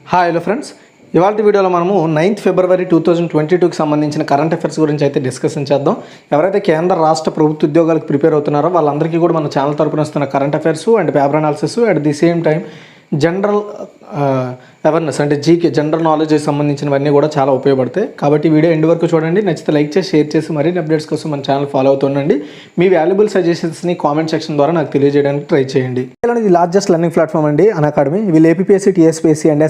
Hi hello friends, ఇవాళ వీడియోలో మనము 9th ఫిబ్రవరి 2022కి సంబంధించిన కరెంట్ అఫైర్స్ గురించి అయితే డిస్కషన్ చేద్దాం. ఎవరైతే కేంద్ర రాష్ట్ర ప్రభుత్వ ఉద్యోగాలకు ప్రిపేర్ అవుతున్నారో వాళ్ళందరికీ కూడా మన ఛానల్ తరపున వస్తున్న current affairs and paper analysis at the same time general awareness అంటే జీకే జనరల్ నాలెడ్జ్కి సంబంధించినవన్నీ కూడా చాలా ఉపయోగపడతాయి. కాబట్టి వీడియో ఎండ్ వరకు చూడండి, నచ్చితే లైక్ చేసి షేర్ చేసి మరిన్ని అప్డేట్స్ కోసం మన ఛానల్ ఫాలో అవుతుండండి. మీ వాల్యుబుల్ సజెషన్స్ని కామెంట్ సెక్షన్ ద్వారా నాకు తెలియజేయడానికి ట్రై చేయండి. ఇది లార్జెస్ట్ లెర్నింగ్ ప్లాట్ఫామ్ అండి అకాడమీ. వీళ్ళు APSC, TSPSC and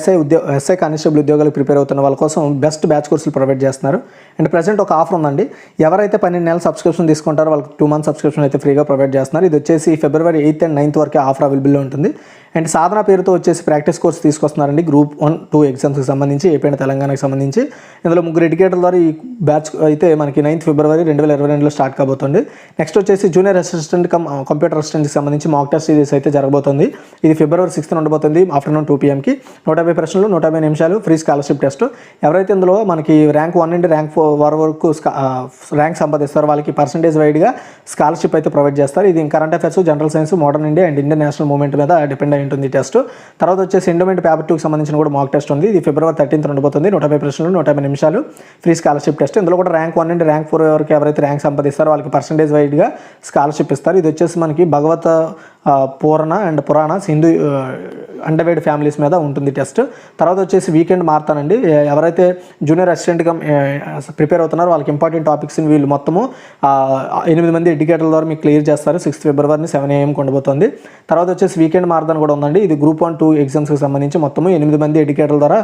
SI constable ఉద్యోగాలకు ప్రిపేర్ అవుతున్న వాళ్ళ కోసం బెస్ట్ బ్యాచ్ కోర్సులు ప్రొవైడ్ చేస్తున్నారు. అండ్ ప్రజెంట్ ఒక ఆఫర్ ఉందండి. ఎవరైతే 12 నెలల సబ్స్క్రిప్షన్ తీసుకుంటారో వాళ్ళకి 2 months సబ్స్క్రిప్షన్ అయితే ఫ్రీగా ప్రొవైడ్ చేస్తున్నారు. ఇది వచ్చేసి February 8th and 9th వరకే ఆఫర్ అవైలబుల్లో ఉంటుంది. అండ్ సాధన పేరుతో వచ్చేసి ప్రాక్టీస్ కోర్స్ తీసుకొస్తున్నారండి. గ్రూప్ 1, 2 ఎగ్జామ్స్కి సంబంధించి ఏపీ అండ్ తెలంగాణకి సంబంధించి ఇందులో 3 ఎడ్యుకేటర్ల ద్వారా ఈ బ్యాచ్ అయితే మనకి 9th ఫిబ్రవరి 2022లో స్టార్ట్ కాబోతుంది. నెక్స్ట్ వచ్చేసి జూనియర్ అసిస్టెంట్ కంప్యూటర్ అసిస్టెంట్కి సంబంధించి మాక్ టెస్ట్ సిరీస్ అయితే జరగబోతుంది. ఇది February 6th ఉండబోతుంది ఆఫ్టర్నూన్ 2 PM. 150 ప్రశ్నలు, 150 నిమిషాలు, ఫ్రీ స్కాలర్షిప్ టెస్ట్. ఎవరైతే ఇందులో మనకి ర్యాంక్ 1 నుండి ర్యాంక్ 4 వరకు ర్యాంక్ సంపాదిస్తారో వాళ్ళకి పర్సంటేజ్ వైడ్గా స్కాలర్షిప్ అయితే ప్రొవైడ్ చేస్తారు. ఇది current affairs, general science, modern India and Indian national movement మీద డిపెండ్ అయి ఉంటుంది టెస్ట్. తర్వాత వచ్చేసి ఎండోమెంట్ పేపర్ 2కి సంబంధించిన కూడా మాక్ టెస్ట్ ఉంది. ఇది February 13th ఉండబోతుంది. 150 ప్రశ్నలు, 150 నిమిషాలు, ఫ్రీ స్కాలర్షిప్ టెస్ట్. ఇందులో కూడా ర్యాంక్ 1 నుండి ర్యాంక్ 4 వరకు ఎవరైతే ర్యాంక్ సంపాదిస్తారో వాళ్ళకి పర్సంటేజ్ వైడ్గా స్కాలర్షిప్ ఇస్తారు. ఇది వచ్చేసి మనకి భగవత పూర్ణ అండ్ పురాణస్ హిందూ అండర్వైడ్ ఫ్యామిలీస్ మీద ఉంటుంది టెస్ట్. తర్వాత వచ్చేసి వీకెండ్ మారుతానండి. ఎవరైతే జూనియర్ అసిస్టెంట్గా ప్రిపేర్ అవుతున్నారో వాళ్ళకి ఇంపార్టెంట్ టాపిక్స్ని వీళ్ళు మొత్తము 8 మంది ఎడ్యుకేటర్ల ద్వారా మీకు క్లియర్ చేస్తారు. 6th ఫిబ్రవరిని 7 AM ఉండబోతుంది. తర్వాత వచ్చేసి వీకెండ్ మారథాన్ కూడా ఉందండి. ఇది గ్రూప్ 1, 2 ఎగ్జామ్స్కి సంబంధించి మొత్తము 8 మంది ఎడ్యుకేటర్ల ద్వారా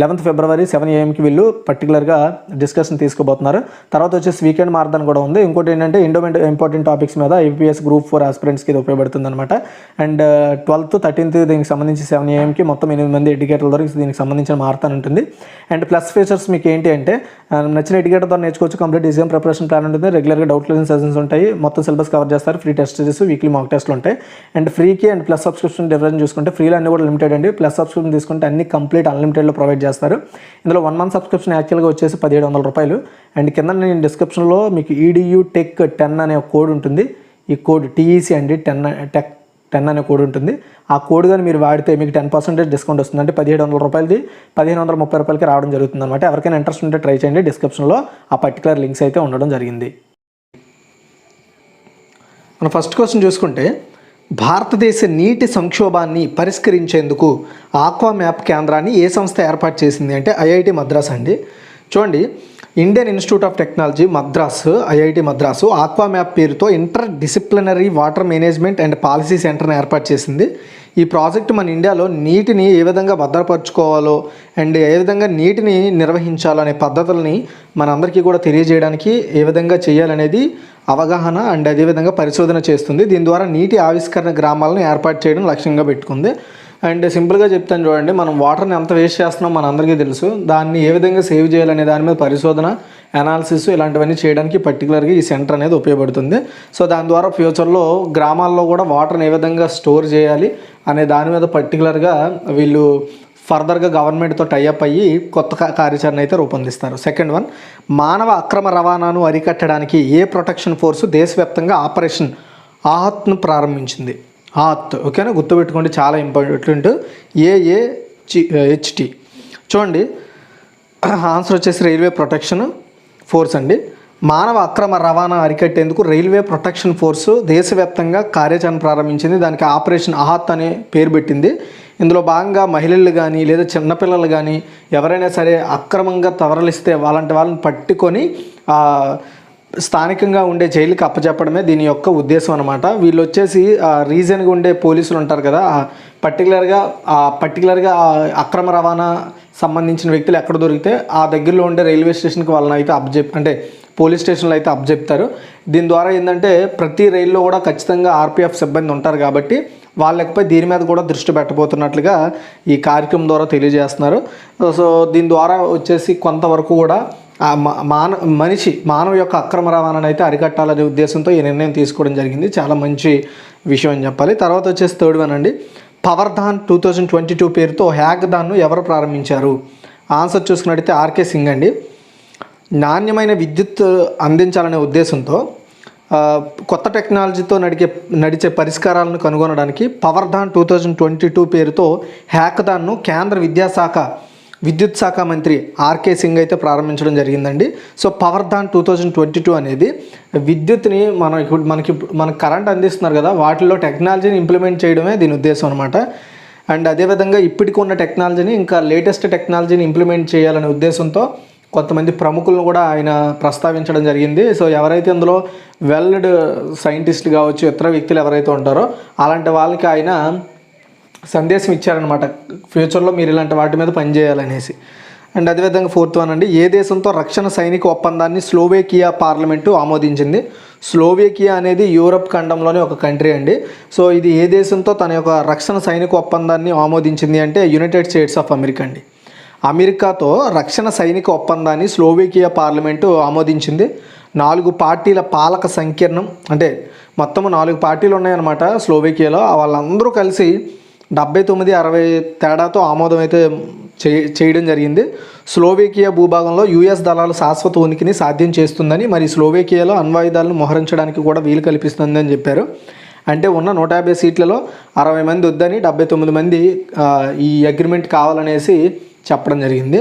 11th ఫిబ్రవరి 7 AM వీళ్ళు పర్టికులర్గా డిస్కషన్ తీసుకోబోతున్నారు. తర్వాత వచ్చేసి వీకెండ్ మారథాన్ కూడా ఉంది. ఇంకోటి ఏంటంటే ఎండోమెంట్ ఇంపార్టెంట్ టాపిక్స్ మీద ఏపీఎస్ గ్రూప్ 4 ఆస్పిరెంట్స్కి ఇది ఉపయోగపడుతుంది అనమాట. అండ్ 12th, 13th దీనికి సంబంధించి 7 AM మొత్తం 8 మంది ఎడ్యుకేటర్ల ద్వారా దీనికి సంబంధించిన మారథాన్ ఉంటుంది. అండ్ ప్లస్ ఫీచర్స్ మీకు ఏంటి అంటే నచ్చిన ఎడ్యుకేటర్ ద్వారా నేర్చుకోవచ్చు. కంప్లీట్ ఎగ్జామ్ ప్రిపరేషన్ ప్లాన్ ఉంటుంది. రెగ్యులర్గా డౌట్ క్లియరింగ్ సెషన్స్ ఉంటాయి. మొత్తం సిలబస్ కవర్ చేస్తారు. ఫ్రీ టెస్ట్ వీక్లీ మాక్ టెస్ట్లు ఉంటాయి. అండ్ ఫ్రీకి అండ్ ప్లస్ సబ్స్క్రిప్షన్ డిఫరెన్స్ చూసుకుంటే ఫ్రీలో అన్ని కూడా లిమిటెడ్ అండి. ప్లస్ సబ్స్క్రిప్షన్ తీసుకుంటే అన్ని కంప్లీట్ అన్లిమిటెడ్లో ప్రొవైడ్ చేస్తారు. ఇందులో 1 month సబ్స్క్రిప్షన్ యాక్చువల్గా వచ్చేసి 1700 రూపాయలు. అండ్ కింద నేను డిస్క్రిప్షన్లో మీకు EDU Tech 10 అనే ఒక కోడ్ ఉంటుంది. ఈ కోడ్ TEC అండి 10 అనే కోడ్ ఉంటుంది. ఆ కోడ్ కానీ మీరు వాడితే మీకు 10% డిస్కౌంట్ వస్తుంది. అంటే 1700 రూపాయలది 1530 రూపాయలకి రావడం జరుగుతుంది అనమాట. ఎవరికైనా ఇంట్రెస్ట్ ఉంటే ట్రై చేయండి. డిస్క్రిప్షన్లో ఆ పర్టికులర్ లింక్స్ అయితే ఉండడం జరిగింది. మన ఫస్ట్ క్వశ్చన్ చూసుకుంటే, భారతదేశ నీటి సంక్షోభాన్ని పరిష్కరించేందుకు ఆక్వా మ్యాప్ కేంద్రాన్ని ఏ సంస్థ ఏర్పాటు చేసింది అంటే IIT మద్రాస్ అండి. చూడండి, Indian Institute of Technology Madras, IIT Madras aqua map పేరుతో inter disciplinary water management and policy సెంటర్ని ఏర్పాటు చేసింది. ఈ ప్రాజెక్ట్ మన ఇండియాలో నీటిని ఏ విధంగా భద్రపరచుకోవాలో అండ్ ఏ విధంగా నీటిని నిర్వహించాలో అనే పద్ధతులని మనందరికీ కూడా తెలియజేయడానికి ఏ విధంగా చేయాలనేది అవగాహన అండ్ అదేవిధంగా పరిశోధన చేస్తుంది. దీని ద్వారా నీటి ఆవిష్కరణ గ్రామాలను ఏర్పాటు చేయడం లక్ష్యంగా పెట్టుకుంది. అండ్ సింపుల్గా చెప్తాను చూడండి, మనం వాటర్ని ఎంత వేస్ట్ చేస్తున్నాం మనందరికీ తెలుసు. దాన్ని ఏ విధంగా సేవ్ చేయాలనే దాని మీద పరిశోధన, అనాలిసిస్ ఇలాంటివన్నీ చేయడానికి పర్టికులర్గా ఈ సెంటర్ అనేది ఉపయోగపడుతుంది. సో దాని ద్వారా ఫ్యూచర్లో గ్రామాల్లో కూడా వాటర్ని ఏ విధంగా స్టోర్ చేయాలి అనే దాని మీద పర్టికులర్గా వీళ్ళు ఫర్దర్గా గవర్నమెంట్తో టైఅప్ అయ్యి కొత్త కార్యాచరణ అయితే రూపొందిస్తారు. సెకండ్ వన్, మానవ అక్రమ రవాణాను అరికట్టడానికి ఏ ప్రొటెక్షన్ ఫోర్సు దేశవ్యాప్తంగా ఆపరేషన్ ఆహత్ను ప్రారంభించింది? ఆహత్, ఓకేనా, గుర్తుపెట్టుకోండి, చాలా ఇంపార్టెంట్. AAHT. చూడండి, ఆన్సర్ వచ్చేసి రైల్వే ప్రొటెక్షన్ ఫోర్స్ అండి. మానవ అక్రమ రవాణా అరికట్టేందుకు రైల్వే ప్రొటెక్షన్ ఫోర్సు దేశవ్యాప్తంగా కార్యాచరణ ప్రారంభించింది. దానికి ఆపరేషన్ ఆహత్ అనే పేరు పెట్టింది. ఇందులో భాగంగా మహిళలు కానీ లేదా చిన్నపిల్లలు కానీ ఎవరైనా సరే అక్రమంగా తరలిస్తే వాళ్ళని పట్టుకొని స్థానికంగా ఉండే జైలుకి అప్పచెప్పడమే దీని యొక్క ఉద్దేశం అనమాట. వీళ్ళు వచ్చేసి రీజన్గా ఉండే పోలీసులు ఉంటారు కదా, పర్టికులర్గా అక్రమ రవాణా సంబంధించిన వ్యక్తులు ఎక్కడ దొరికితే ఆ దగ్గరలో ఉండే రైల్వే స్టేషన్కి వాళ్ళని అయితే అంటే పోలీస్ స్టేషన్లో అయితే చెప్తారు. దీని ద్వారా ఏంటంటే ప్రతి రైల్లో కూడా ఖచ్చితంగా RPF సిబ్బంది ఉంటారు కాబట్టి వాళ్ళపై దీని మీద కూడా దృష్టి పెట్టబోతున్నట్లుగా ఈ కార్యక్రమం ద్వారా తెలియజేస్తున్నారు. సో దీని ద్వారా వచ్చేసి కొంతవరకు కూడా మానవ యొక్క అక్రమ రవాణాను అయితే అరికట్టాలనే ఉద్దేశంతో ఈ నిర్ణయం తీసుకోవడం జరిగింది. చాలా మంచి విషయం అని చెప్పాలి. తర్వాత వచ్చేసి థర్డ్ వన్ అండి, పవర్ధాన్ 2022 పేరుతో హ్యాకథాన్ను ఎవరు ప్రారంభించారు? ఆన్సర్ చూసుకున్నట్టయితే RK సింగ్ అండి. నాణ్యమైన విద్యుత్ అందించాలనే ఉద్దేశంతో కొత్త టెక్నాలజీతో నడిచే పరిష్కారాలను కనుగొనడానికి పవర్ధాన్ 2022 పేరుతో హ్యాకథాన్ను కేంద్ర విద్యుత్ శాఖ మంత్రి ఆర్కే సింగ్ అయితే ప్రారంభించడం జరిగిందండి. సో పవర్ధాన్ 2022 అనేది విద్యుత్ని మనకి కరెంట్ అందిస్తున్నారు కదా, వాటిల్లో టెక్నాలజీని ఇంప్లిమెంట్ చేయడమే దీని ఉద్దేశం అనమాట. అండ్ అదేవిధంగా ఇప్పటికి ఉన్న టెక్నాలజీని ఇంకా లేటెస్ట్ టెక్నాలజీని ఇంప్లిమెంట్ చేయాలనే ఉద్దేశంతో కొంతమంది ప్రముఖులను కూడా ఆయన ప్రస్తావించడం జరిగింది. సో ఎవరైతే అందులో వెల్డ్ సైంటిస్టులు కావచ్చు, ఇతర వ్యక్తులు ఎవరైతే ఉంటారో అలాంటి వాళ్ళకి ఆయన సందేశం ఇచ్చారనమాట, ఫ్యూచర్లో మీరు ఇలాంటి వాటి మీద పనిచేయాలనేసి. అండ్ అదేవిధంగా 4th వన్ అండి, ఏ దేశంతో రక్షణ సైనిక ఒప్పందాన్ని స్లోవేకియా పార్లమెంటు ఆమోదించింది. స్లోవేకియా అనేది యూరప్ ఖండంలోని ఒక కంట్రీ అండి. సో ఇది ఏ దేశంతో తన యొక్క రక్షణ సైనిక ఒప్పందాన్ని ఆమోదించింది అంటే యునైటెడ్ స్టేట్స్ ఆఫ్ అమెరికా అండి. అమెరికాతో రక్షణ సైనిక ఒప్పందాన్ని స్లోవేకియా పార్లమెంటు ఆమోదించింది. 4 పార్టీల పాలక సంకీర్ణం, అంటే మొత్తం 4 పార్టీలు ఉన్నాయన్నమాట స్లోవేకియాలో. వాళ్ళందరూ కలిసి 79-60 తేడాతో ఆమోదం అయితే చేయడం జరిగింది. స్లోవేకియా భూభాగంలో యుఎస్ దళాలు శాశ్వత ఉనికిని సాధ్యం చేస్తుందని, మరి స్లోవేకియాలో అణ్వాయుధాలను మోహరించడానికి కూడా వీలు కల్పిస్తుందని చెప్పారు. అంటే ఉన్న 150 సీట్లలో 60 మంది వద్దని 79 మంది ఈ అగ్రిమెంట్ కావాలనేసి చెప్పడం జరిగింది.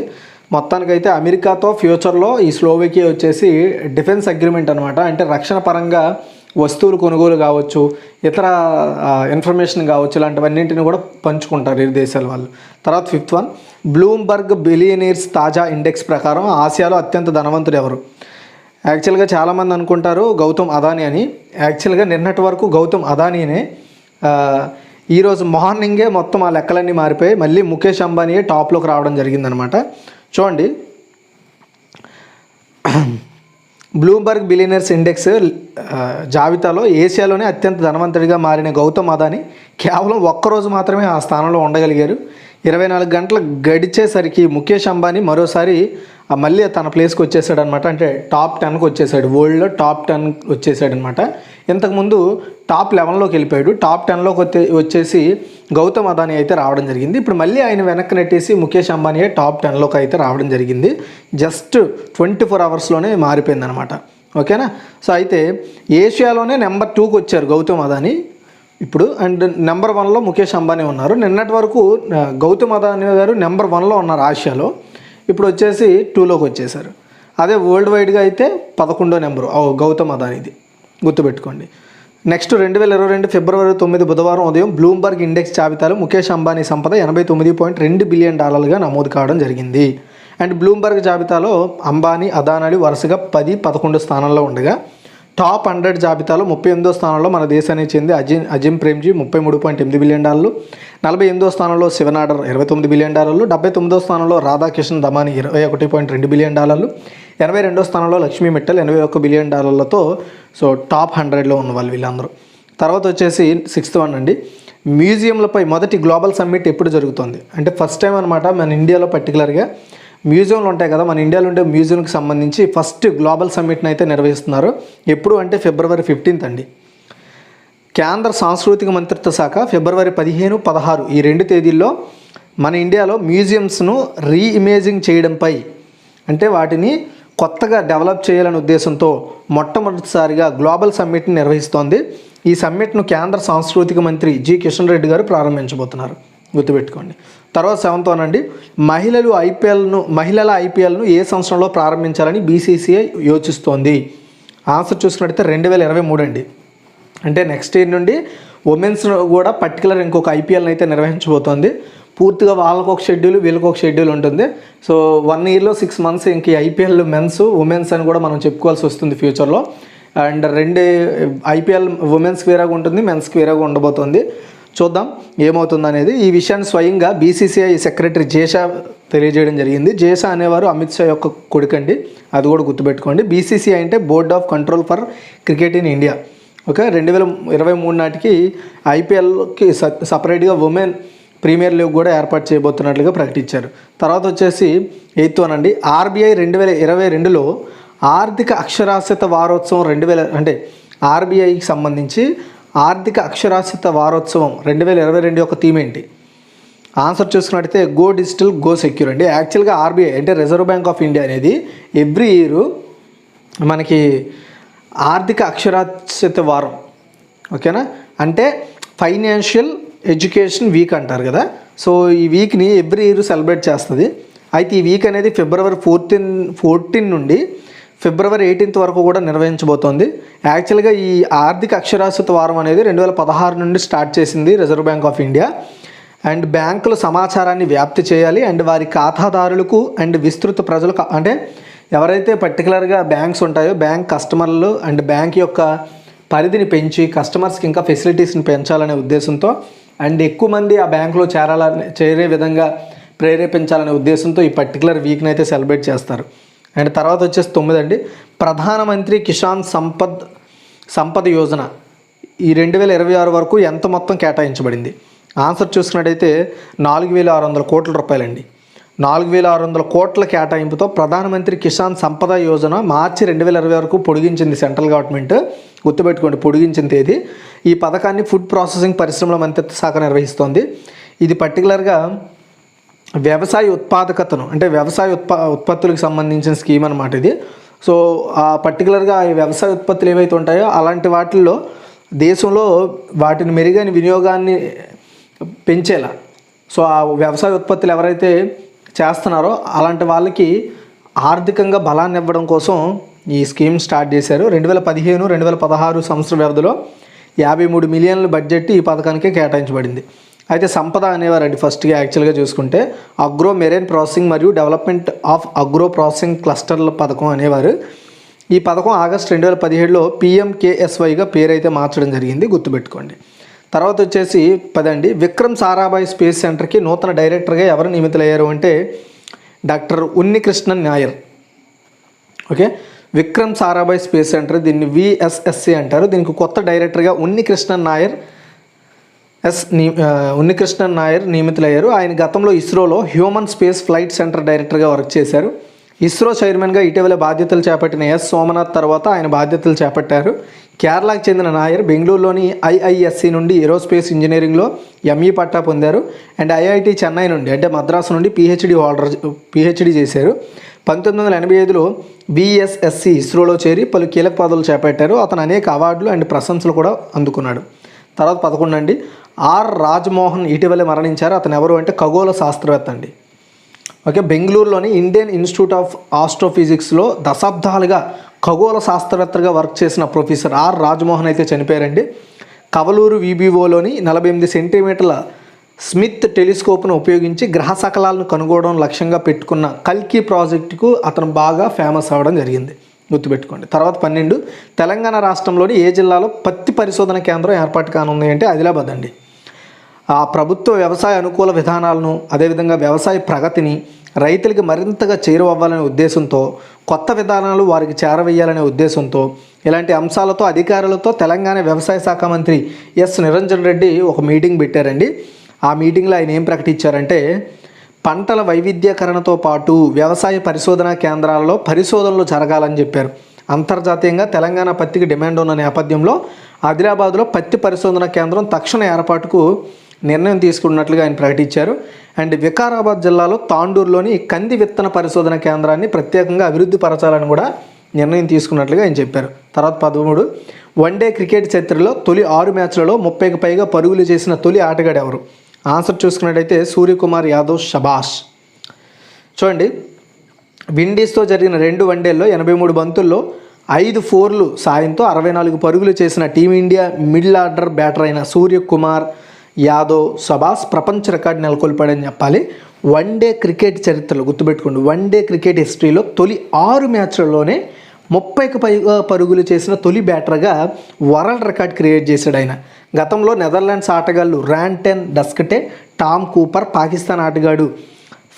మొత్తానికైతే అమెరికాతో ఫ్యూచర్లో ఈ స్లోవేకియా వచ్చేసి డిఫెన్స్ అగ్రిమెంట్ అనమాట. అంటే రక్షణ పరంగా వస్తువులు కొనుగోలు కావచ్చు, ఇతర ఇన్ఫర్మేషన్ కావచ్చు, ఇలాంటివన్నింటిని కూడా పంచుకుంటారు ఇరు దేశాల వాళ్ళు. తర్వాత 5th వన్, బ్లూంబర్గ్ బిలియనీర్స్ తాజా ఇండెక్స్ ప్రకారం ఆసియాలో అత్యంత ధనవంతుడు ఎవరు? యాక్చువల్గా చాలామంది అనుకుంటారు గౌతమ్ అదానీ అని. యాక్చువల్గా నిన్నటి వరకు గౌతమ్ అదానీనే. ఈరోజు మార్నింగే మొత్తం ఆ లెక్కలన్నీ మారిపోయి మళ్ళీ ముఖేష్ అంబానీయే టాప్లోకి రావడం జరిగిందనమాట. చూడండి, బ్లూంబర్గ్ బిలియనర్స్ ఇండెక్స్ జాబితాలో ఏషియాలోనే అత్యంత ధనవంతుడిగా మారిన గౌతమ్ అదానీ కేవలం ఒక్కరోజు మాత్రమే ఆ స్థానంలో ఉండగలిగారు. 24 గంటలు గడిచేసరికి ముఖేష్ అంబానీ మరోసారి మళ్ళీ తన ప్లేస్కి వచ్చేసాడు అనమాట. అంటే టాప్ 10కి వచ్చేసాడు, వరల్డ్లో టాప్ 10 వచ్చేసాడు అనమాట. ఇంతకుముందు టాప్ 11లోకి వెళ్ళిపోయాడు, టాప్ 10లోకి వచ్చేసి గౌతమ్ అదానీ అయితే రావడం జరిగింది. ఇప్పుడు మళ్ళీ ఆయన వెనక్కి నెట్టేసి ముఖేష్ అంబానీ టాప్ 10లోకి అయితే రావడం జరిగింది. జస్ట్ 24 అవర్స్లోనే మారిపోయింది అనమాట. ఓకేనా? సో అయితే ఏషియాలోనే నెంబర్ 2కి వచ్చారు గౌతమ్ అదానీ ఇప్పుడు. అండ్ నెంబర్ 1లో ముఖేష్ అంబానీ ఉన్నారు. నిన్నటి వరకు గౌతమ్ అదానీ గారు నెంబర్ 1లో ఉన్నారు ఆసియాలో, ఇప్పుడు వచ్చేసి 2లోకి వచ్చేసారు. అదే వరల్డ్ వైడ్గా అయితే 11వ నెంబరు గౌతమ్ అదానీది, గుర్తుపెట్టుకోండి. నెక్స్ట్ 2022 ఫిబ్రవరి 9 బుధవారం ఉదయం బ్లూంబర్గ్ ఇండెక్స్ జాబితాలో ముఖేష్ అంబానీ సంపద $89.2 బిలియన్ నమోదు కావడం జరిగింది. అండ్ బ్లూంబర్గ్ జాబితాలో అంబానీ, అదానీ వరుసగా 10, 11 స్థానంలో ఉండగా టాప్ 100 జాబితాలో 38వ స్థానంలో మన దేశానికి చెంది అజిమ్ ప్రేమ్జీ $33.8 బిలియన్, 48వ స్థానంలో శివన్ ఆర్డర్ $29 బిలియన్, 79వ స్థానంలో రాధాకిషన్ దమానీ $21.2 బిలియన్, 82వ స్థానంలో Lakshmi Mittal $81 billion so top 100లో ఉన్న వాళ్ళు వీళ్ళందరూ. తర్వాత వచ్చేసి 6th వన్ అండి, మ్యూజియంలపై మొదటి గ్లోబల్ సమ్మిట్ ఎప్పుడు జరుగుతుంది అంటే ఫస్ట్ టైం అనమాట మన ఇండియాలో. పర్టికులర్గా మ్యూజియంలు ఉంటాయి కదా, మన ఇండియాలో ఉండే మ్యూజియంకి సంబంధించి ఫస్ట్ గ్లోబల్ సమ్మిట్ని అయితే నిర్వహిస్తున్నారు. ఎప్పుడు అంటే ఫిబ్రవరి 15 అండి. కేంద్ర సాంస్కృతిక మంత్రిత్వ శాఖ ఫిబ్రవరి 15, 16 ఈ 2 తేదీల్లో మన ఇండియాలో మ్యూజియంస్ను రీఇమేజింగ్ చేయడంపై, అంటే వాటిని కొత్తగా డెవలప్ చేయాలనే ఉద్దేశంతో మొట్టమొదటిసారిగా గ్లోబల్ సమ్మిట్ని నిర్వహిస్తోంది. ఈ సమ్మిట్ను కేంద్ర సాంస్కృతిక మంత్రి జి కిషన్ రెడ్డి గారు ప్రారంభించబోతున్నారు, గుర్తుపెట్టుకోండి. తర్వాత 7th వన్ అండి, మహిళల ఐపీఎల్ను ఏ సంవత్సరంలో ప్రారంభించాలని బీసీసీఐ యోచిస్తోంది? ఆన్సర్ చూసుకున్నట్టయితే 2023 అండి. అంటే నెక్స్ట్ ఇయర్ నుండి ఉమెన్స్ కూడా పర్టికులర్ ఇంకొక ఐపీఎల్ని అయితే నిర్వహించబోతోంది. పూర్తిగా వాళ్ళకు ఒక షెడ్యూల్, వీళ్ళకి ఒక షెడ్యూల్ ఉంటుంది. సో 1 ఇయర్లో 6 మంత్స్ ఇంక ఐపీఎల్ మెన్స్, ఉమెన్స్ అని కూడా మనం చెప్పుకోవాల్సి వస్తుంది ఫ్యూచర్లో. అండ్ 2 ఐపీఎల్ ఉమెన్స్కి వేరేగా ఉంటుంది, మెన్స్కి వేరేగా ఉండబోతుంది. చూద్దాం ఏమవుతుంది అనేది. ఈ విషయాన్ని స్వయంగా బీసీసీఐ సెక్రటరీ జేషా తెలియజేయడం జరిగింది. జేషా అనేవారు అమిత్ షా యొక్క కొడుకండి, అది కూడా గుర్తుపెట్టుకోండి. బీసీసీఐ అంటే board of control for cricket in India. Okay, 2023 నాటికి ఐపీఎల్కి సపరేట్గా ఉమెన్ ప్రీమియర్ లీగ్ కూడా ఏర్పాటు చేయబోతున్నట్లుగా ప్రకటించారు. తర్వాత వచ్చేసి 8th వన్ అండి, ఆర్బీఐ 2022లో ఆర్థిక అక్షరాస్యత వారోత్సవం 2000 అంటే ఆర్బీఐకి సంబంధించి ఆర్థిక అక్షరాస్యత వారోత్సవం 2022 యొక్క థీమ్ ఏంటి? ఆన్సర్ చూసుకున్నట్టయితే గో డిజిటల్ గో సెక్యూర్ అండి. యాక్చువల్గా ఆర్బీఐ అంటే రిజర్వ్ బ్యాంక్ ఆఫ్ ఇండియా అనేది ఎవ్రీ ఇయర్ మనకి ఆర్థిక అక్షరాస్యత వారం, ఓకేనా, అంటే ఫైనాన్షియల్ ఎడ్యుకేషన్ వీక్ అంటారు కదా. సో ఈ వీక్ని ఎవ్రీ ఇయర్ సెలబ్రేట్ చేస్తుంది. అయితే ఈ వీక్ అనేది ఫిబ్రవరి 14 నుండి ఫిబ్రవరి 18 వరకు కూడా నిర్వహించబోతోంది. యాక్చువల్గా ఈ ఆర్థిక అక్షరాస్యత వారం అనేది 2016 నుండి స్టార్ట్ చేసింది reserve bank of India. And బ్యాంకుల సమాచారాన్ని వ్యాప్తి చేయాలి అండ్ వారి ఖాతాదారులకు అండ్ విస్తృత ప్రజలకు, అంటే ఎవరైతే పర్టికులర్గా బ్యాంక్స్ ఉంటాయో బ్యాంక్ కస్టమర్లు అండ్ బ్యాంక్ యొక్క పరిధిని పెంచి కస్టమర్స్కి ఇంకా ఫెసిలిటీస్ని పెంచాలనే ఉద్దేశంతో అండ్ ఎక్కువ మంది ఆ బ్యాంకులో చేరే విధంగా ప్రేరేపించాలనే ఉద్దేశంతో ఈ పర్టికులర్ వీక్ని అయితే సెలబ్రేట్ చేస్తారు. అండ్ తర్వాత వచ్చేసి 9 అండి, ప్రధానమంత్రి కిసాన్ సంపద యోజన ఈ 2026 వరకు ఎంత మొత్తం కేటాయించబడింది? ఆన్సర్ చూసుకున్నట్టయితే 4,600 కోట్ల రూపాయలండి. 4,600 కోట్ల కేటాయింపుతో ప్రధానమంత్రి కిసాన్ సంపద యోజన మార్చి 2020 వరకు పొడిగించింది సెంట్రల్ గవర్నమెంట్. గుర్తుపెట్టుకోండి, పొడిగించిన తేదీ. ఈ పథకాన్ని ఫుడ్ ప్రాసెసింగ్ పరిశ్రమల మంత్రిత్వ శాఖ నిర్వహిస్తోంది. ఇది పర్టికులర్గా వ్యవసాయ ఉత్పాదకతను, అంటే వ్యవసాయ ఉత్పత్తులకు సంబంధించిన స్కీమ్ అనమాట ఇది. సో ఆ పర్టికులర్గా ఈ వ్యవసాయ ఉత్పత్తులు ఏవైతే ఉంటాయో అలాంటి వాటిల్లో దేశంలో వాటిని మెరుగైన వినియోగాన్ని పెంచేలా, సో ఆ వ్యవసాయ ఉత్పత్తులు ఎవరైతే చేస్తున్నారో అలాంటి వాళ్ళకి ఆర్థికంగా బలాన్ని ఇవ్వడం కోసం ఈ స్కీమ్ స్టార్ట్ చేశారు. 2015-2016 సంవత్సర వ్యవధిలో 53 మిలియన్ల బడ్జెట్ ఈ పథకానికి కేటాయించబడింది. అయితే సంపద అనేవారండి ఫస్ట్గా యాక్చువల్గా చూసుకుంటే అగ్రో మెరైన్ ప్రాసెసింగ్ మరియు డెవలప్మెంట్ ఆఫ్ అగ్రో ప్రాసెసింగ్ క్లస్టర్ల పథకం అనేవారు. ఈ పథకం ఆగస్టు 2017లో PMKSYగా పేరైతే మార్చడం జరిగింది, గుర్తుపెట్టుకోండి. తర్వాత వచ్చేసి 10 అండి, విక్రమ్ సారాభాయ్ స్పేస్ సెంటర్కి నూతన డైరెక్టర్గా ఎవరు నియమితులయ్యారు అంటే doctor Unnikrishnan Nair. Okay, Vikram Sarabhai space centre, దీన్ని VSSC అంటారు. దీనికి కొత్త డైరెక్టర్గా ఉన్నికృష్ణన్ నాయర్ నియమితులయ్యారు. ఆయన గతంలో ఇస్రోలో హ్యూమన్ స్పేస్ ఫ్లైట్ సెంటర్ డైరెక్టర్గా వర్క్ చేశారు. ఇస్రో చైర్మన్గా ఇటీవల బాధ్యతలు చేపట్టిన సోమనాథ్ తర్వాత ఆయన బాధ్యతలు చేపట్టారు. కేరళకు చెందిన నాయర్ బెంగళూరులోని IISc నుండి ఏరోస్పేస్ ఇంజనీరింగ్లో ME పట్టా పొందారు. అండ్ IIT చెన్నై నుండి, అంటే మద్రాసు నుండి PhD చేశారు. 1985లో VSSC ఇస్రోలో చేరి పలు కీలక పదవులు చేపట్టారు. అతను అనేక అవార్డులు అండ్ ప్రశంసలు కూడా అందుకున్నాడు. తర్వాత 11 అండి, R రాజ్మోహన్ ఇటీవలే మరణించారు. అతను ఎవరు అంటే ఖగోళ శాస్త్రవేత్త అండి. ఓకే, బెంగళూరులోని ఇండియన్ ఇన్స్టిట్యూట్ ఆఫ్ ఆస్ట్రోఫిజిక్స్లో దశాబ్దాలుగా ఖగోళ శాస్త్రవేత్తగా వర్క్ చేసిన ప్రొఫెసర్ R రాజ్మోహన్ అయితే చనిపోయారండి. కవలూరు VBOలోని 48 సెంటీమీటర్ల స్మిత్ టెలిస్కోప్ను ఉపయోగించి గ్రహ శకలాలను కనుగొనడం లక్ష్యంగా పెట్టుకున్న కల్కి ప్రాజెక్టుకు అతను బాగా ఫేమస్ అవ్వడం జరిగింది, గుర్తుపెట్టుకోండి. తర్వాత 12, తెలంగాణ రాష్ట్రంలోని ఏ జిల్లాలో పత్తి పరిశోధన కేంద్రం ఏర్పాటు కానుంది అంటే ఆదిలాబాద్ అండి. ఆ ప్రభుత్వ వ్యవసాయ అనుకూల విధానాలను, అదేవిధంగా వ్యవసాయ ప్రగతిని రైతులకి మరింతగా చేరువవ్వాలనే ఉద్దేశంతో, కొత్త విధానాలు వారికి చేరవేయాలనే ఉద్దేశంతో ఇలాంటి అంశాలతో అధికారులతో తెలంగాణ వ్యవసాయ శాఖ మంత్రి S నిరంజన్ రెడ్డి ఒక మీటింగ్ పెట్టారండి. ఆ మీటింగ్లో ఆయన ఏం ప్రకటించారంటే పంటల వైవిధ్యకరణతో పాటు వ్యవసాయ పరిశోధనా కేంద్రాలలో పరిశోధనలు జరగాలని చెప్పారు. అంతర్జాతీయంగా తెలంగాణ పత్తికి డిమాండ్ ఉన్న నేపథ్యంలో ఆదిలాబాద్లో పత్తి పరిశోధనా కేంద్రం తక్షణ ఏర్పాటుకు నిర్ణయం తీసుకున్నట్లుగా ఆయన ప్రకటించారు. అండ్ వికారాబాద్ జిల్లాలో తాండూరులోని కంది విత్తన పరిశోధన కేంద్రాన్ని ప్రత్యేకంగా అభివృద్ధి పరచాలని కూడా నిర్ణయం తీసుకున్నట్లుగా ఆయన చెప్పారు. తర్వాత 13, వన్డే క్రికెట్ చరిత్రలో తొలి 6 మ్యాచ్లలో 30కి పైగా పరుగులు చేసిన తొలి ఆటగాడు ఎవరు? ఆన్సర్ చూసుకున్నట్టయితే సూర్యకుమార్ యాదవ్. షబాష్. చూడండి, విండీస్తో జరిగిన 2 వన్డేల్లో 83 బంతుల్లో 5 4లు సాయంతో 64 పరుగులు చేసిన టీమిండియా మిడిల్ ఆర్డర్ బ్యాటర్ అయిన సూర్యకుమార్ యాదవ్ షబాష్ ప్రపంచ రికార్డు నెలకొల్పాడని చెప్పాలి. వన్డే క్రికెట్ చరిత్రలో, గుర్తుపెట్టుకోండి, వన్డే క్రికెట్ హిస్టరీలో తొలి 6 మ్యాచ్లలోనే 30కి పైగా పరుగులు చేసిన తొలి బ్యాటర్గా వరల్డ్ రికార్డ్ క్రియేట్ చేశాడు ఆయన. గతంలో నెదర్లాండ్స్ ఆటగాళ్ళు ర్యాన్టెన్ డస్కటే, టామ్ కూపర్, పాకిస్తాన్ ఆటగాడు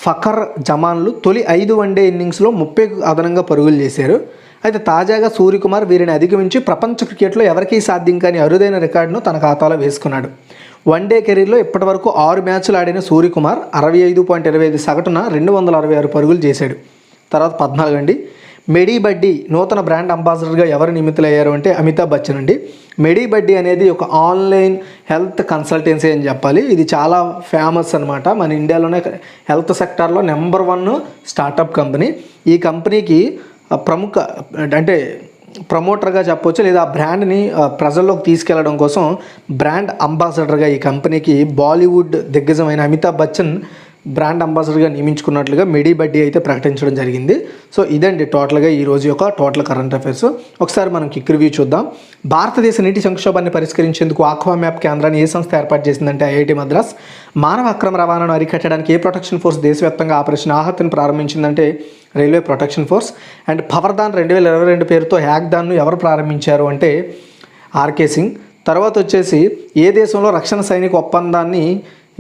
ఫఖర్ జమాన్లు తొలి 5 వన్డే ఇన్నింగ్స్లో 30కు అదనంగా పరుగులు చేశారు. అయితే తాజాగా సూర్యకుమార్ వీరిని అధిగమించి ప్రపంచ క్రికెట్లో ఎవరికీ సాధ్యం కాని అరుదైన రికార్డును తన ఖాతాలో వేసుకున్నాడు. వన్డే కెరీర్లో ఇప్పటివరకు 6 మ్యాచ్లు ఆడిన సూర్యకుమార్ 65.25 సగటున 266 పరుగులు చేశాడు. తర్వాత 14 అండి, మెడీ బడ్డీ నూతన బ్రాండ్ అంబాసిడర్గా ఎవరు నియమితులయ్యారు అంటే అమితాబ్ బచ్చన్ అండి. మెడీ బడ్డీ అనేది ఒక ఆన్లైన్ హెల్త్ కన్సల్టెన్సీ అని చెప్పాలి. ఇది చాలా ఫేమస్ అనమాట. మన ఇండియాలోనే హెల్త్ సెక్టార్లో నెంబర్ 1 స్టార్టప్ కంపెనీ. ఈ కంపెనీకి ప్రముఖ, అంటే ప్రమోటర్గా చెప్పవచ్చు, లేదా ఆ బ్రాండ్ని ప్రజల్లోకి తీసుకెళ్లడం కోసం బ్రాండ్ అంబాసిడర్గా ఈ కంపెనీకి బాలీవుడ్ దిగ్గజమైన అమితాబ్ బచ్చన్ బ్రాండ్ అంబాసిడర్గా నియమించుకున్నట్లుగా మెడీ బడ్డీ అయితే ప్రకటించడం జరిగింది. సో ఇదండి టోటల్గా ఈ రోజు యొక్క టోటల్ కరెంట్ అఫైర్స్. ఒకసారి మనం క్విక్ రివ్యూ చూద్దాం. భారతదేశ నీటి సంక్షోభాన్ని పరిష్కరించేందుకు ఆక్వా మ్యాప్ కేంద్రాన్ని ఏ సంస్థ ఏర్పాటు చేసిందంటే ఐఐటి మద్రాస్. మానవ అక్రమ రవాణాను అరికట్టడానికి ఏ ప్రొటెక్షన్ ఫోర్స్ దేశవ్యాప్తంగా ఆపరేషన్ ఆహత్ని ప్రారంభించిందంటే railway protection force. And powerthon 2022 పేరుతో హ్యాక్దాన్ను ఎవరు ప్రారంభించారు అంటే ఆర్కే సింగ్. తర్వాత వచ్చేసి ఏ దేశంలో రక్షణ సైనిక ఒప్పందాన్ని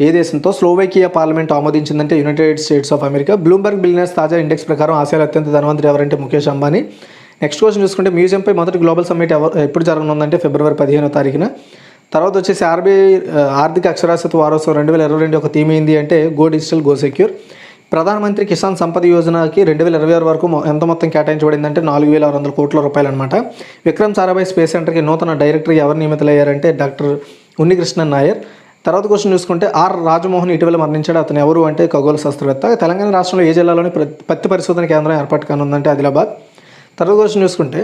ఏ దేశంతో స్లోవేకియా పార్లమెంట్ ఆమోదించిందంటే United States of America. Bloomberg billionaires తాజా ఇండెక్స్ ప్రకారం ఆసియాలో అత్యంత ధనవంతుడు ఎవరంటే ముఖేష్ అంబానీ. నెక్స్ట్ క్వశ్చన్ చూసుకుంటే మ్యూజియంపై మొదటి గ్లోబల్ సమ్మిట్ ఎప్పుడు జరగనుందంటే ఫిబ్రవరి 15వ తారీఖున. తర్వాత వచ్చేసి ఆర్బీఐ ఆర్థిక అక్షరాస్యత వారోత్సవం 2022 ఒక థీమ్ ఏంది అంటే గో డిజిటల్ గో సెక్యూర్. ప్రధానమంత్రి కిసాన్ సంపద యోజనకి 2026 వరకు ఎంత మొత్తం కేటాయించబడిందంటే 4,600 కోట్ల రూపాయలు అనమాట. విక్రమ్ సారాభాయ్ స్పేస్ సెంటర్కి నూతన డైరెక్టర్గా ఎవరు నియమితులయ్యారంటే డాక్టర్ ఉన్నికృష్ణన్ నాయర్. తర్వాత క్వశ్చన్ చూసుకుంటే ఆర్ రాజమోహన్ ఇటీవల మరణించాడు. అతను ఎవరు అంటే ఖగోళ శాస్త్రవేత్త. తెలంగాణ రాష్ట్రంలో ఏ జిల్లాలోని పత్తి పరిశోధన కేంద్రం ఏర్పాటు కానుందంటే ఆదిలాబాద్. తర్వాత క్వశ్చన్ చూసుకుంటే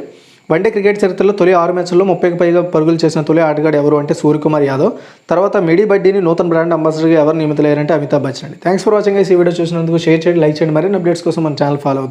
వన్డే క్రికెట్ చరిత్రలో తొలి 6 మ్యాచ్ల్లో 30కి పైగా పరుగులు చేసిన తొలి ఆటగాడు ఎవరు అంటే సూర్యకుమార్ యాదవ్. తర్వాత మెడీ బడ్డీని నూతన బ్రాండ్ అంబాసిడర్గా ఎవరు నియమితులయ్యారంటే అమితాబ్ బచ్చన్ అండి. Thanks for watching. ఈ వీడియో చూసినందుకు షేర్ చేయండి, లైక్ చేయండి. మరిన్ని అప్డేట్స్ కోసం మన ఛానల్ ఫాలో అవుతుంది.